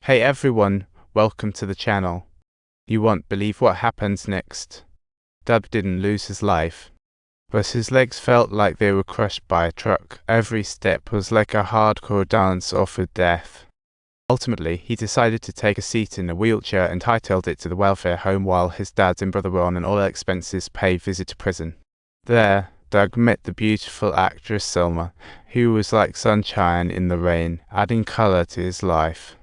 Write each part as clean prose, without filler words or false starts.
Hey everyone, welcome to the channel. You won't believe what happens next. Doug didn't lose his life, but his legs felt like they were crushed by a truck. Every step was like a hardcore dance off of death. Ultimately, he decided to take a seat in a wheelchair and hightailed it to the welfare home while his dad and brother were on an all-expenses-paid visit to prison. There, Doug met the beautiful actress Selma, who was like sunshine in the rain, adding color to his life.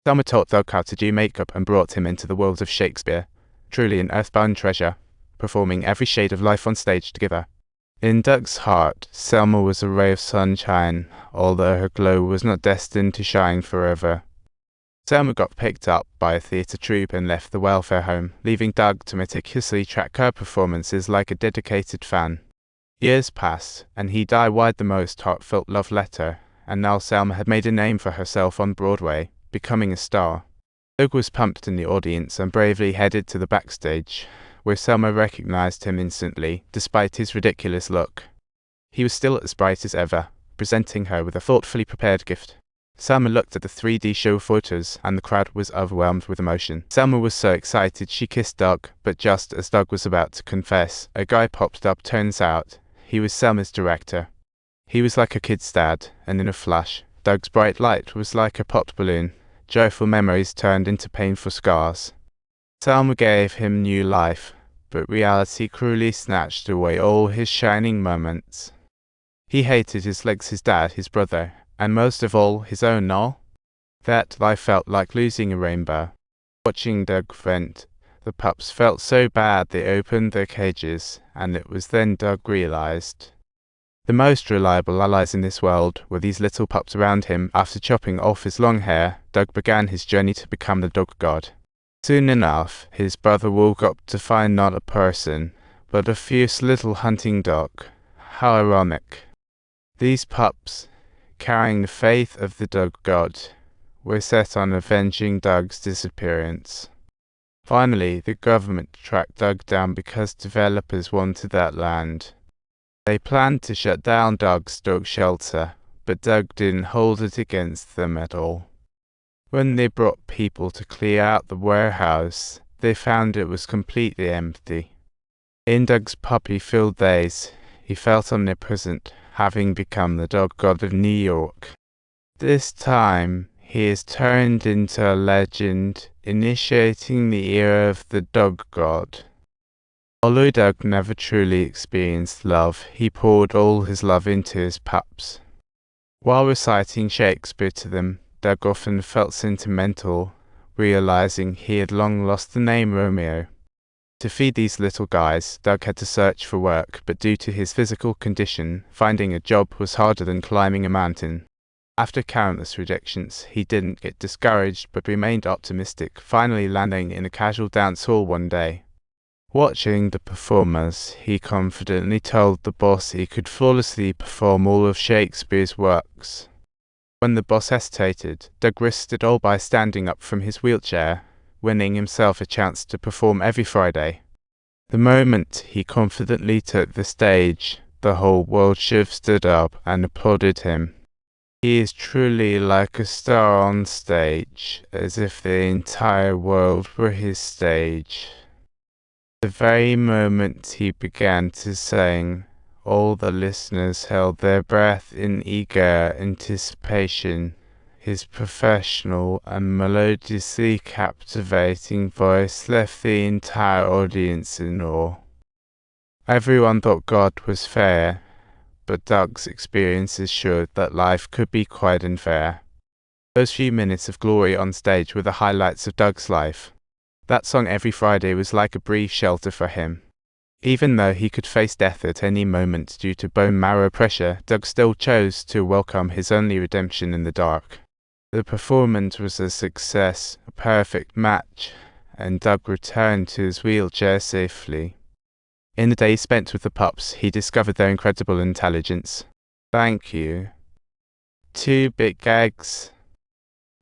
Selma taught Doug how to do makeup and brought him into the world of Shakespeare, truly an earthbound treasure, performing every shade of life on stage together. In Doug's heart, Selma was a ray of sunshine, although her glow was not destined to shine forever. Selma got picked up by a theatre troupe and left the welfare home, leaving Doug to meticulously track her performances like a dedicated fan. Years passed, and he DIY'd the most heartfelt love letter, and now Selma had made a name for herself on Broadway, becoming a star. Doug was pumped in the audience and bravely headed to the backstage, where Selma recognized him instantly, despite his ridiculous look. He was still as bright as ever, presenting her with a thoughtfully prepared gift. Selma looked at the 3D show photos, and the crowd was overwhelmed with emotion. Selma was so excited she kissed Doug, but just as Doug was about to confess, a guy popped up. Turns out, he was Selma's director. He was like a kid's dad, and in a flash, Doug's bright light was like a popped balloon. Joyful memories turned into painful scars. Selma gave him new life, but reality cruelly snatched away all his shining moments. He hated his legs, his dad, his brother, and most of all, his own Noel. That life felt like losing a rainbow. Watching Doug vent, the pups felt so bad they opened their cages, and it was then Doug realized. The most reliable allies in this world were these little pups around him. After chopping off his long hair, Doug began his journey to become the dog god. Soon enough, his brother woke up to find not a person, but a fierce little hunting dog. How ironic. These pups, carrying the faith of the dog god, were set on avenging Doug's disappearance. Finally, the government tracked Doug down because developers wanted that land. They planned to shut down Doug's dog shelter, but Doug didn't hold it against them at all. When they brought people to clear out the warehouse, they found it was completely empty. In Doug's puppy-filled days, he felt omnipresent, having become the dog god of New York. This time, he is turned into a legend, initiating the era of the dog god. Although Doug never truly experienced love, he poured all his love into his pups. While reciting Shakespeare to them, Doug often felt sentimental, realizing he had long lost the name Romeo. To feed these little guys, Doug had to search for work, but due to his physical condition, finding a job was harder than climbing a mountain. After countless rejections, he didn't get discouraged but remained optimistic, finally landing in a casual dance hall one day. Watching the performers, he confidently told the boss he could flawlessly perform all of Shakespeare's works. When the boss hesitated, Doug risked it all by standing up from his wheelchair, winning himself a chance to perform every Friday. The moment he confidently took the stage, the whole world should have stood up and applauded him. He is truly like a star on stage, as if the entire world were his stage. The very moment he began to sing, all the listeners held their breath in eager anticipation. His professional and melodiously captivating voice left the entire audience in awe. Everyone thought God was fair, but Doug's experiences showed that life could be quite unfair. Those few minutes of glory on stage were the highlights of Doug's life. That song every Friday was like a brief shelter for him. Even though he could face death at any moment due to bone marrow pressure, Doug still chose to welcome his only redemption in the dark. The performance was a success, a perfect match, and Doug returned to his wheelchair safely. In the days spent with the pups, he discovered their incredible intelligence. "Thank you. 2 big eggs,"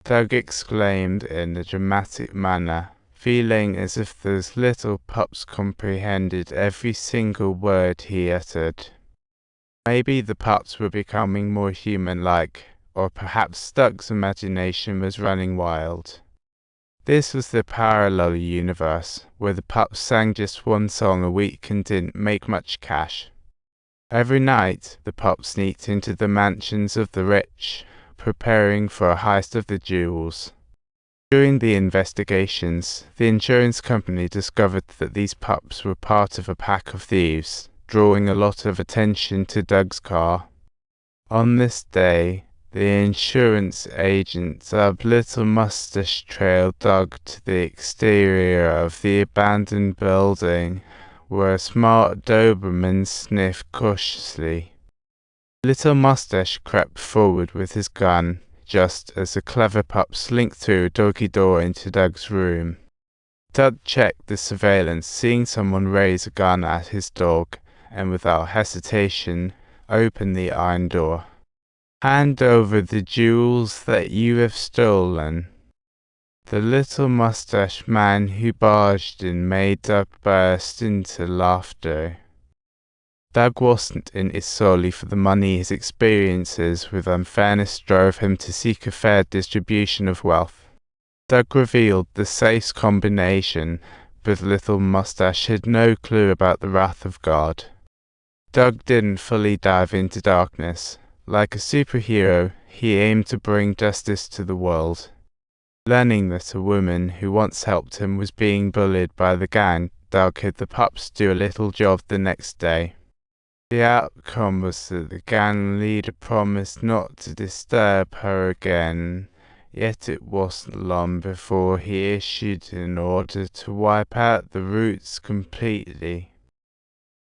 Doug exclaimed in a dramatic manner, feeling as if those little pups comprehended every single word he uttered. Maybe the pups were becoming more human-like, or perhaps Doug's imagination was running wild. This was the parallel universe, where the pups sang just one song a week and didn't make much cash. Every night, the pups sneaked into the mansions of the rich, preparing for a heist of the jewels. During the investigations, the insurance company discovered that these pups were part of a pack of thieves, drawing a lot of attention to Doug's car. On this day, the insurance agent dubbed Little Mustache trailed Doug to the exterior of the abandoned building, where a smart Doberman sniffed cautiously. Little Mustache crept forward with his gun, just as the clever pup slinked through a doggy door into Doug's room. Doug checked the surveillance, seeing someone raise a gun at his dog, and without hesitation, opened the iron door. "Hand over the jewels that you have stolen." The little mustache man who barged in made Doug burst into laughter. Doug wasn't in it solely for the money. His experiences with unfairness drove him to seek a fair distribution of wealth. Doug revealed the safe's combination, but Little Mustache had no clue about the wrath of God. Doug didn't fully dive into darkness. Like a superhero, he aimed to bring justice to the world. Learning that a woman who once helped him was being bullied by the gang, Doug had the pups do a little job the next day. The outcome was that the gang leader promised not to disturb her again, yet it wasn't long before he issued an order to wipe out the roots completely.